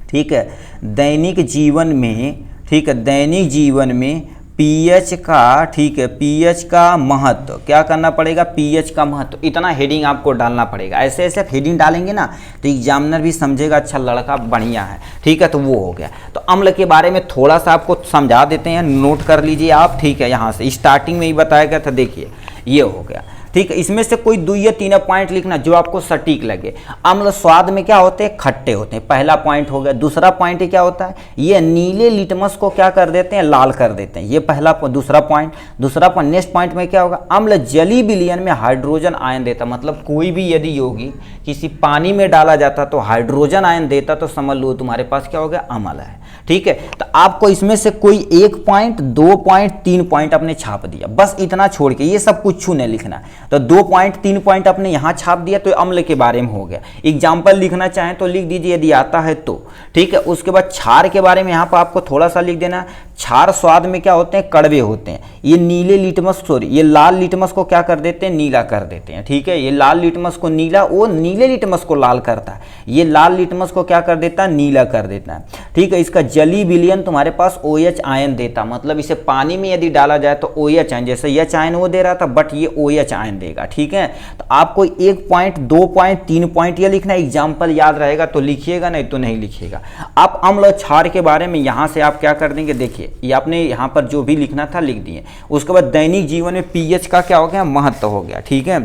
ठीक है, दैनिक जीवन में, ठीक है, दैनिक जीवन में पीएच का, ठीक है, पीएच का महत्व। क्या करना पड़ेगा, पीएच का महत्व, इतना हेडिंग आपको डालना पड़ेगा। ऐसे ऐसे हेडिंग डालेंगे ना तो एग्जामिनर भी समझेगा अच्छा लड़का बढ़िया है। ठीक है, तो वो हो गया। तो अम्ल के बारे में थोड़ा सा आपको समझा देते हैं, नोट कर लीजिए आप। ठीक है, यहाँ से स्टार्टिंग में ही बताया गया था, देखिए ये हो गया। ठीक है, इसमें से कोई 2 या 3 पॉइंट लिखना जो आपको सटीक लगे। अम्ल स्वाद में क्या होते हैं, खट्टे होते हैं, पहला पॉइंट हो गया। दूसरा पॉइंट क्या होता है, ये नीले लिटमस को क्या कर देते हैं, लाल कर देते हैं, ये पहला दूसरा पॉइंट। दूसरा पॉइंट, नेक्स्ट पॉइंट में क्या होगा, अम्ल जली विलयन में हाइड्रोजन आयन देता, मतलब कोई भी यदि यौगिक किसी पानी में डाला जाता तो हाइड्रोजन आयन देता, तो समझ लो तुम्हारे पास क्या हो गया, अम्ल है। ठीक है, तो आपको इसमें से कोई 1 पॉइंट, 2 पॉइंट, 3 पॉइंट अपने छाप दिया, बस इतना छोड़ के, ये सब कुछ नहीं लिखना। तो 2 पॉइंट 3 पॉइंट अपने यहाँ छाप दिया तो अम्ल के बारे में हो गया। एग्जाम्पल लिखना चाहें तो लिख दीजिए यदि आता है तो। ठीक है, उसके बाद क्षार के बारे में यहाँ पर आपको थोड़ा सा लिख देना। क्षार स्वाद में क्या होते हैं, कड़वे होते हैं। ये नीले लिटमस सॉरी ये लाल लिटमस को क्या कर देते हैं, नीला कर देते हैं। ठीक है, ये लाल लिटमस को नीला, वो नीले लिटमस को लाल करता है, ये लाल लिटमस को क्या कर देता है, नीला कर देता है। ठीक है, इसका जली विलयन तुम्हारे पास OH आयन देता, मतलब इसे पानी में यदि डाला जाए तो OH आयन, जैसे H आयन वो दे रहा था बट ये OH आयन देगा। ठीक है, तो आपको 1 पॉइंट 2 पॉइंट 3 पॉइंट ये लिखना, एग्जाम्पल याद रहेगा तो लिखिएगा, नहीं तो नहीं लिखिएगा। आप अम्ल और क्षार के बारे में यहाँ से आप क्या कर देंगे, देखिए ये आपने यहाँ पर जो भी लिखना था लिख दिए। उसके बाद दैनिक जीवन में pH का क्या हो गया, महत्व हो गया। ठीक है,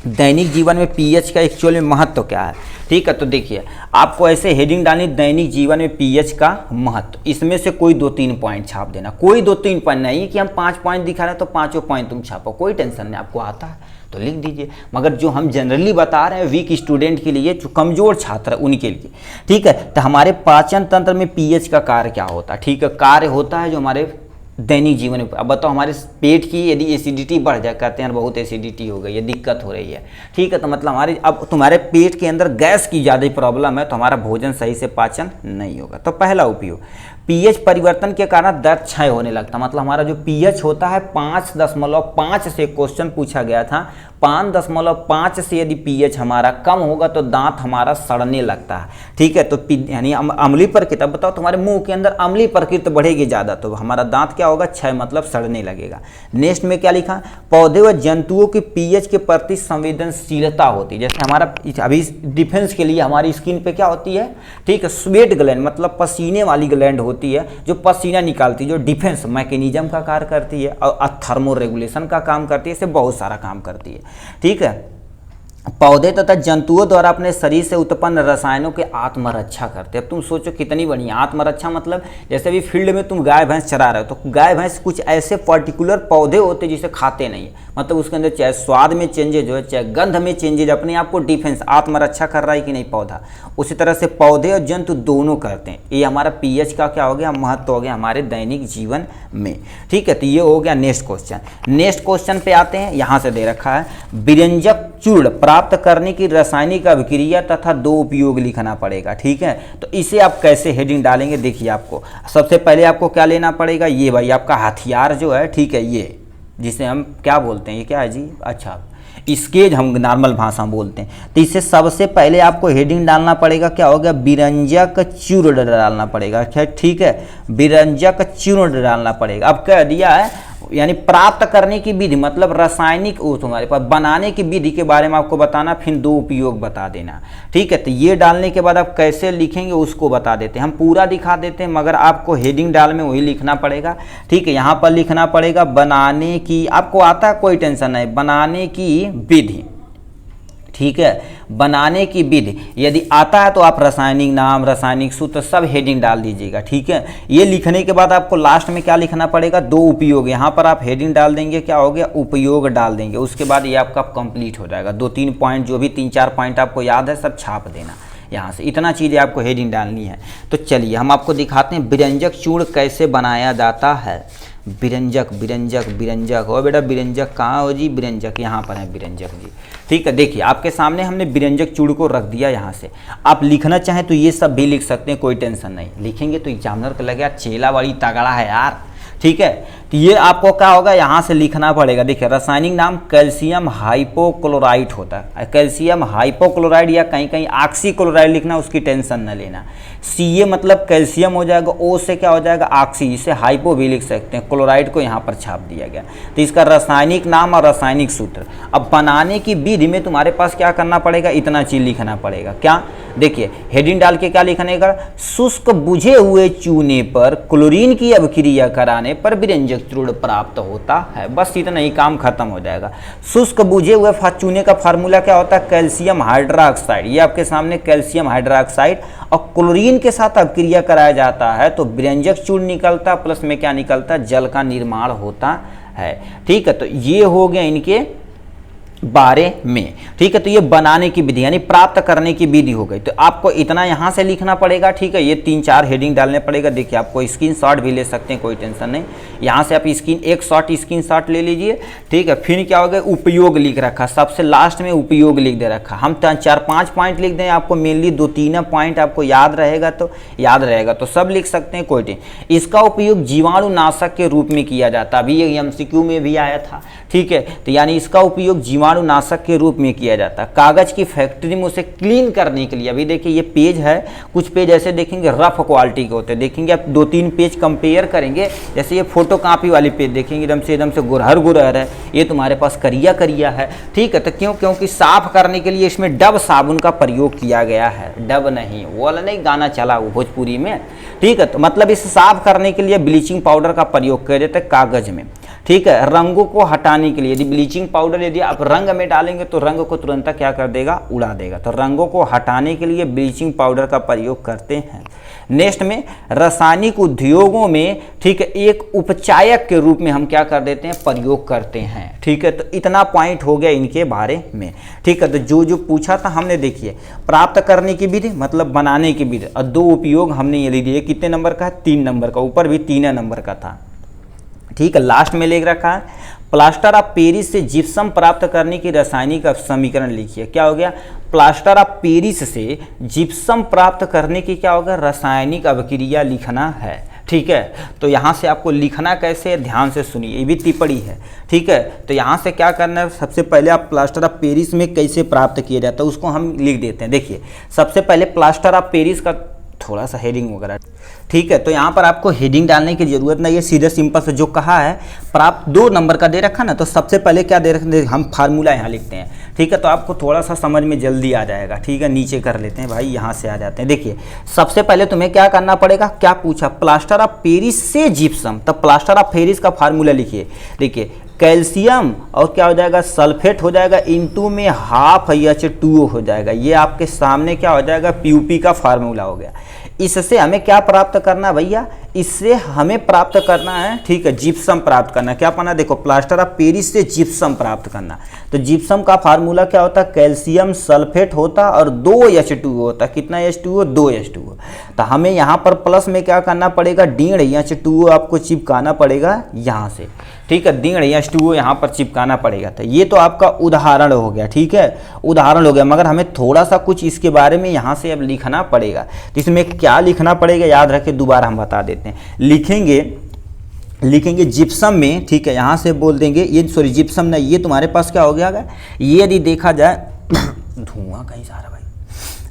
दैनिक जीवन में pH का एक्चुअल में महत्व क्या है। ठीक है, तो देखिए आपको ऐसे हेडिंग डालनी, दैनिक जीवन में pH का महत्व, इसमें से कोई 2-3 पॉइंट छाप देना। कोई 2-3 पॉइंट नहीं कि हम 5 पॉइंट दिखा रहे हैं तो 5 पॉइंट तुम छापो, कोई टेंशन नहीं, आपको आता है तो लिख दीजिए। मगर जो हम जनरली बता रहे हैं वीक स्टूडेंट के लिए, जो कमजोर छात्र है उनके लिए। ठीक है, तो हमारे पाचन तंत्र में pH का कार्य क्या होता है। ठीक है, कार्य होता है जो हमारे दैनिक जीवन में, अब बताओ हमारे पेट की यदि एसिडिटी बढ़ जाए, कहते हैं बहुत एसिडिटी हो गई है, दिक्कत हो रही है। ठीक है, तो मतलब हमारी अब तुम्हारे पेट के अंदर गैस की ज़्यादा प्रॉब्लम है तो हमारा भोजन सही से पाचन नहीं होगा। तो पहला उपयोग, pH परिवर्तन के कारण दर्द क्षय होने लगता, मतलब हमारा जो pH होता है 5.5 से क्वेश्चन पूछा गया था, 5.5 से यदि pH हमारा कम होगा तो दांत हमारा सड़ने लगता है। ठीक है, तो यानी अम्लीय प्रकृति, अब बताओ तुम्हारे मुंह के अंदर अम्लीय प्रकृति बढ़ेगी ज़्यादा तो हमारा दांत क्या होगा, क्षय मतलब सड़ने लगेगा। नेक्स्ट में क्या लिखा, पौधे व जंतुओं की pH के प्रति संवेदनशीलता होती है। जैसे हमारा अभी डिफेंस के लिए हमारी स्किन पे क्या होती है, ठीक है, स्वेट ग्लैंड मतलब पसीने वाली ग्लैंड होती है जो पसीना निकालती है, जो डिफेंस मैकेनिज्म का कार्य करती है और थर्मो रेगुलेशन का काम करती है, इससे बहुत सारा काम करती है। ठीक है, पौधे तथा जंतुओं द्वारा अपने शरीर से उत्पन्न रसायनों के आत्मरक्षा करते हैं। अब तुम सोचो कितनी बढ़िया आत्मरक्षा, मतलब जैसे भी फील्ड में तुम गाय भैंस चरा रहे हो तो गाय भैंस कुछ ऐसे पर्टिकुलर पौधे होते हैं जिसे खाते नहीं है, मतलब उसके अंदर चाहे स्वाद में चेंजेज हो चाहे गंध में चेंजेज, अपने आप को डिफेंस आत्मरक्षा कर रहा है कि नहीं पौधा, उसी तरह से पौधे और जंतु दोनों करते हैं। ये हमारा pH का क्या हो गया, महत्व हो गया हमारे दैनिक जीवन में। ठीक है, तो ये हो गया नेक्स्ट क्वेश्चन। नेक्स्ट क्वेश्चन पे आते हैं, यहाँ से दे रखा है विरंजक चूर्ण प्राप्त करने की रासायनिक अभिक्रिया तथा 2 उपयोग लिखना पड़ेगा। ठीक है, तो इसे आप कैसे हेडिंग डालेंगे, देखिए आपको सबसे पहले आपको क्या लेना पड़ेगा, ये भाई आपका हथियार जो है, ठीक है, ये जिसे हम क्या बोलते हैं, ये क्या है जी, अच्छा स्केज हम नॉर्मल भाषा में बोलते हैं। तो इससे सबसे पहले आपको हेडिंग डालना पड़ेगा, क्या हो गया, विरंजक चूर्ण डालना पड़ेगा। ठीक है, विरंजक चूर्ण डालना पड़ेगा। अब कह दिया है यानी प्राप्त करने की विधि, मतलब रासायनिक वो तुम्हारे पास बनाने की विधि के बारे में आपको बताना, फिर 2 उपयोग बता देना। ठीक है, तो ये डालने के बाद आप कैसे लिखेंगे उसको बता देते हैं, हम पूरा दिखा देते हैं मगर आपको हेडिंग डाल में वही लिखना पड़ेगा। ठीक है, यहाँ पर लिखना पड़ेगा बनाने की, आपको आता है कोई टेंशन नहीं, बनाने की विधि। ठीक है, बनाने की विधि यदि आता है तो आप रासायनिक नाम, रासायनिक सूत्र सब हेडिंग डाल दीजिएगा। ठीक है, ये लिखने के बाद आपको लास्ट में क्या लिखना पड़ेगा, 2 उपयोग, यहाँ पर आप हेडिंग डाल देंगे, क्या हो गया, उपयोग डाल देंगे। उसके बाद ये आपका कंप्लीट हो जाएगा। 2-3 पॉइंट जो भी 3-4 पॉइंट आपको याद है सब छाप देना यहाँ से, इतना चीज़ें आपको हेडिंग डालनी है। तो चलिए हम आपको दिखाते हैं विरंजक चूर्ण कैसे बनाया जाता है। विरंजक विरंजक विरंजक हो बेटा, विरंजक कहाँ हो जी, विरंजक यहाँ पर है विरंजक जी। ठीक है, देखिए आपके सामने हमने विरंजक चूर्ण को रख दिया। यहाँ से आप लिखना चाहें तो ये सब भी लिख सकते हैं, कोई टेंशन नहीं। लिखेंगे तो एग्जामिनर को लगे यार चेला बड़ी तगड़ा है यार। ठीक है, तो ये आपको क्या होगा, यहाँ से लिखना पड़ेगा। देखिए रासायनिक नाम कैल्शियम हाइपोक्लोराइड होता है, कैल्शियम हाइपोक्लोराइड या कहीं कहीं ऑक्सीक्लोराइड लिखना, उसकी टेंशन न लेना। Ca मतलब कैल्शियम हो जाएगा, O से क्या हो जाएगा, ऑक्सी, इसे हाइपो भी लिख सकते हैं, क्लोराइड को यहाँ पर छाप दिया गया। तो इसका रासायनिक नाम और रासायनिक सूत्र। अब बनाने की विधि में तुम्हारे पास क्या करना पड़ेगा, इतना चीज लिखना पड़ेगा। क्या, देखिए हेडिंग डाल के क्या लिखने का, शुष्क बुझे हुए चूने पर क्लोरीन की अभिक्रिया कराने पर विरंजक चूर्ण प्राप्त होता है। बस इतना ही, काम खत्म हो जाएगा। शुष्क बुझे हुए चूने का फार्मूला क्या होता है, कैल्शियम हाइड्रोक्साइड। ये आपके सामने कैल्शियम हाइड्रोक्साइड और क्लोरीन के साथ अभिक्रिया कराया जाता है तो विरंजक चूर्ण निकलता, प्लस में क्या निकलता, जल का निर्माण होता है। ठीक है, तो ये हो गया इनके बारे में। ठीक है, तो ये बनाने की विधि यानी प्राप्त करने की विधि हो गई। तो आपको इतना यहाँ से लिखना पड़ेगा। ठीक है, ये 3-4 हेडिंग डालने पड़ेगा। देखिए आपको स्क्रीनशॉट भी ले सकते हैं, कोई टेंशन नहीं। यहाँ से आप एक स्क्रीनशॉट ले लीजिए। ठीक है, फिर क्या हो गया, उपयोग लिख रखा, सबसे लास्ट में उपयोग लिख दे रखा। हम 4-5 पॉइंट लिख दें, आपको मेनली 2-3 पॉइंट आपको याद रहेगा तो याद रहेगा, तो सब लिख सकते हैं, कोई टेंशन। इसका उपयोग जीवाणुनाशक के रूप में किया जाता है, अभी ये MCQ में भी आया था। ठीक है, तो यानी इसका उपयोग जीवाणुनाशक के रूप में किया जाता है। कागज की फैक्ट्री में उसे क्लीन करने के लिए, अभी देखिए ये पेज है, कुछ पेज ऐसे देखेंगे रफ क्वालिटी के होते हैं। देखेंगे आप 2-3 पेज कंपेयर करेंगे, जैसे ये फोटो कॉपी वाली पेज देखेंगे एकदम से गुरहर है, ये तुम्हारे पास करिया है। ठीक है, तो क्योंकि साफ करने के लिए इसमें डब साबुन का प्रयोग किया गया है। डब नहीं, वो वाला नहीं गाना चला वो भोजपुरी में। ठीक है, तो मतलब इसे साफ करने के लिए ब्लीचिंग पाउडर का प्रयोग किया जाता है कागज में। ठीक है, रंगों को हटाने के लिए यदि ब्लीचिंग पाउडर यदि आप रंग में डालेंगे तो रंग को तुरंत क्या कर देगा, उड़ा देगा। तो रंगों को हटाने के लिए ब्लीचिंग पाउडर का प्रयोग करते हैं। नेक्स्ट में रासायनिक उद्योगों में, ठीक है, एक उपचायक के रूप में हम क्या कर देते हैं, प्रयोग करते हैं। ठीक है, तो इतना पॉइंट हो गया इनके बारे में। ठीक है, तो जो पूछा था हमने, देखिए प्राप्त करने की विधि मतलब बनाने की विधि, और 2 उपयोग हमने ये लिख दिए। कितने नंबर का है, 3 नंबर का, ऊपर भी 3 नंबर का था। ठीक है, लास्ट में लिख रखा है प्लास्टर ऑफ पेरिस से जिप्सम प्राप्त करने की रासायनिक समीकरण लिखिए। क्या हो गया, प्लास्टर ऑफ पेरिस से जिप्सम प्राप्त करने की क्या होगा, रासायनिक अभिक्रिया लिखना है। ठीक है, तो यहाँ से आपको लिखना कैसे, ध्यान से सुनिए, ये भी टिप्पणी है। ठीक है, तो यहाँ से क्या करना है, सबसे पहले आप प्लास्टर ऑफ पेरिस में कैसे प्राप्त किया जाता है उसको हम लिख देते हैं। देखिए सबसे पहले प्लास्टर ऑफ पेरिस का थोड़ा सा हेडिंग वगैरह। ठीक है, तो यहाँ पर आपको हेडिंग डालने की जरूरत नहीं है, सीधे सिंपल से जो कहा है प्राप्त 2 नंबर का दे रखा ना, तो सबसे पहले क्या दे रखा, हम फार्मूला यहाँ लिखते हैं। ठीक है, तो आपको थोड़ा सा समझ में जल्दी आ जाएगा। ठीक है, नीचे कर लेते हैं भाई, यहाँ से आ जाते हैं। देखिए सबसे पहले तुम्हें क्या करना पड़ेगा, क्या पूछा, प्लास्टर ऑफ पेरिस से जिप्सम, तब प्लास्टर ऑफ पेरिस का फार्मूला लिखिए। देखिए कैल्शियम और क्या हो जाएगा, सल्फेट हो जाएगा, इनटू में ½ H2O हो जाएगा। ये आपके सामने क्या हो जाएगा, PUP का फार्मूला हो गया। इससे हमें क्या प्राप्त करना भैया, इससे हमें प्राप्त करना है, ठीक है, जिप्सम प्राप्त करना। क्या पाना, देखो प्लास्टर ऑफ पेरिस से जिप्सम प्राप्त करना। तो जिप्सम का फार्मूला क्या होता है, कैल्शियम सल्फेट होता और 2 H2O होता। कितना H2O, 2 H2O। तो हमें यहाँ पर प्लस में क्या करना पड़ेगा, H2O आपको चिपकाना पड़ेगा यहाँ से। ठीक है, H2O यहाँ पर चिपकाना पड़ेगा। तो ये तो आपका उदाहरण हो गया। ठीक है, उदाहरण हो गया, मगर हमें थोड़ा सा कुछ इसके बारे में यहाँ से अब लिखना पड़ेगा। तो इसमें क्या लिखना पड़ेगा, याद रखें, दोबारा हम बता देते हैं। लिखेंगे जिप्सम में, ठीक है, यहाँ से बोल देंगे ये, सॉरी जिप्सम नहीं, ये तुम्हारे पास क्या हो गया, ये यदि देखा जाए धुआं कहीं जा रहा भाई।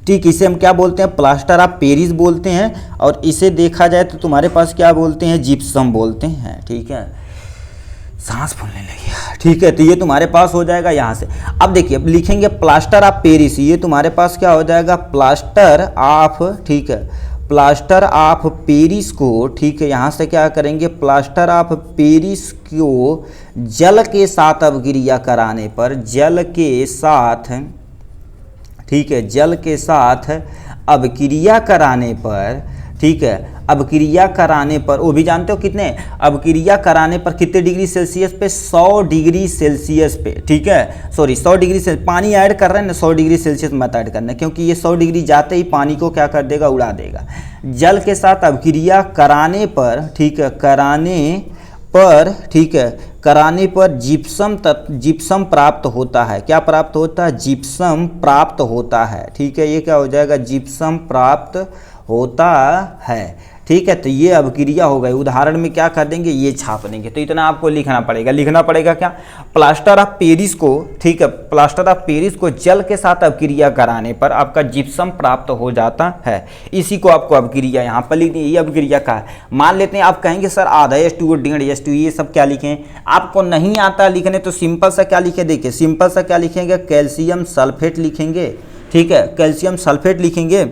ठीक, इसे हम क्या बोलते हैं, प्लास्टर ऑफ पेरिस बोलते हैं, और इसे देखा जाए तो तुम्हारे पास क्या बोलते हैं, जिप्सम बोलते हैं। ठीक है, सांस फूलने लगी। ठीक है, तो ये तुम्हारे पास हो जाएगा यहाँ से। अब देखिए, अब लिखेंगे प्लास्टर ऑफ पेरिस, ये तुम्हारे पास क्या हो जाएगा, प्लास्टर ऑफ, ठीक है, प्लास्टर ऑफ पेरिस को, ठीक है, यहाँ से क्या करेंगे, प्लास्टर ऑफ पेरिस को जल के साथ अभिक्रिया कराने पर, जल के साथ, ठीक है, जल के साथ अभिक्रिया कराने पर, ठीक है, अभिक्रिया कराने पर, वो भी जानते हो कितने, अभिक्रिया कराने पर कितने डिग्री सेल्सियस पे, 100 डिग्री सेल्सियस पे। ठीक है, सॉरी 100 डिग्री से पानी ऐड कर रहे हैं ना, 100 डिग्री सेल्सियस मत ऐड करना, क्योंकि ये 100 डिग्री जाते ही पानी को क्या कर देगा, उड़ा देगा। जल के साथ अभिक्रिया कराने पर, ठीक है, कराने पर, ठीक है, कराने पर जिप्सम प्राप्त होता है। क्या प्राप्त होता है, जिप्सम प्राप्त होता है। ठीक है, ये क्या हो जाएगा, जिप्सम प्राप्त होता है। ठीक है, तो ये अभिक्रिया हो गई। उदाहरण में क्या कर देंगे, ये छाप देंगे। तो इतना आपको लिखना पड़ेगा क्या, प्लास्टर ऑफ पेरिस को, ठीक है, प्लास्टर ऑफ पेरिस को जल के साथ अभिक्रिया कराने पर आपका जिप्सम प्राप्त हो जाता है। इसी को आपको अभिक्रिया यहाँ पर लिखनी है। ये अभिक्रिया का है। मान लेते हैं आप कहेंगे सर आधा H2O, 1.5 H2O, ये सब क्या लिखें, आपको नहीं आता लिखने, तो सिंपल सा क्या लिखे, देखिए सिंपल सा क्या लिखेंगे, कैल्शियम सल्फेट लिखेंगे। ठीक है, कैल्शियम सल्फेट लिखेंगे,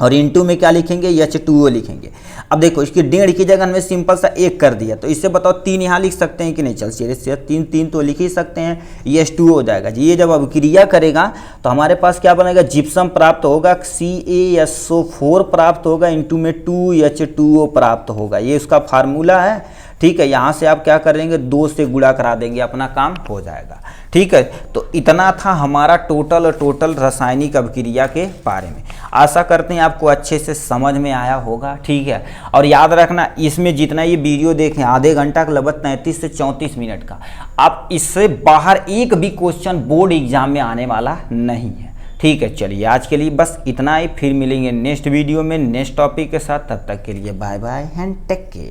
और इनटू में क्या लिखेंगे, H2O लिखेंगे। अब देखो इसकी 1.5 की जगह में सिंपल सा 1 कर दिया, तो इससे बताओ 3 यहाँ लिख सकते हैं कि नहीं, चल सीधे 3 तो लिख ही सकते हैं, ये H2O हो जाएगा जी। ये जब अभिक्रिया करेगा तो हमारे पास क्या बनेगा, जिप्सम प्राप्त होगा, CaSO4 प्राप्त होगा, इनटू में 2 H2O प्राप्त होगा। ये उसका फार्मूला है। ठीक है, यहाँ से आप क्या करेंगे, 2 से गुणा करा देंगे, अपना काम हो जाएगा। ठीक है, तो इतना था हमारा टोटल रासायनिक अभिक्रिया के बारे में। आशा करते हैं आपको अच्छे से समझ में आया होगा। ठीक है, और याद रखना इसमें जितना ये वीडियो देखें आधे घंटा का लगभग 33 से 34 मिनट का, आप इससे बाहर एक भी क्वेश्चन बोर्ड एग्जाम में आने वाला नहीं है। ठीक है, चलिए आज के लिए बस इतना ही, फिर मिलेंगे नेक्स्ट वीडियो में नेक्स्ट टॉपिक के साथ। तब तक के लिए bye bye and take care.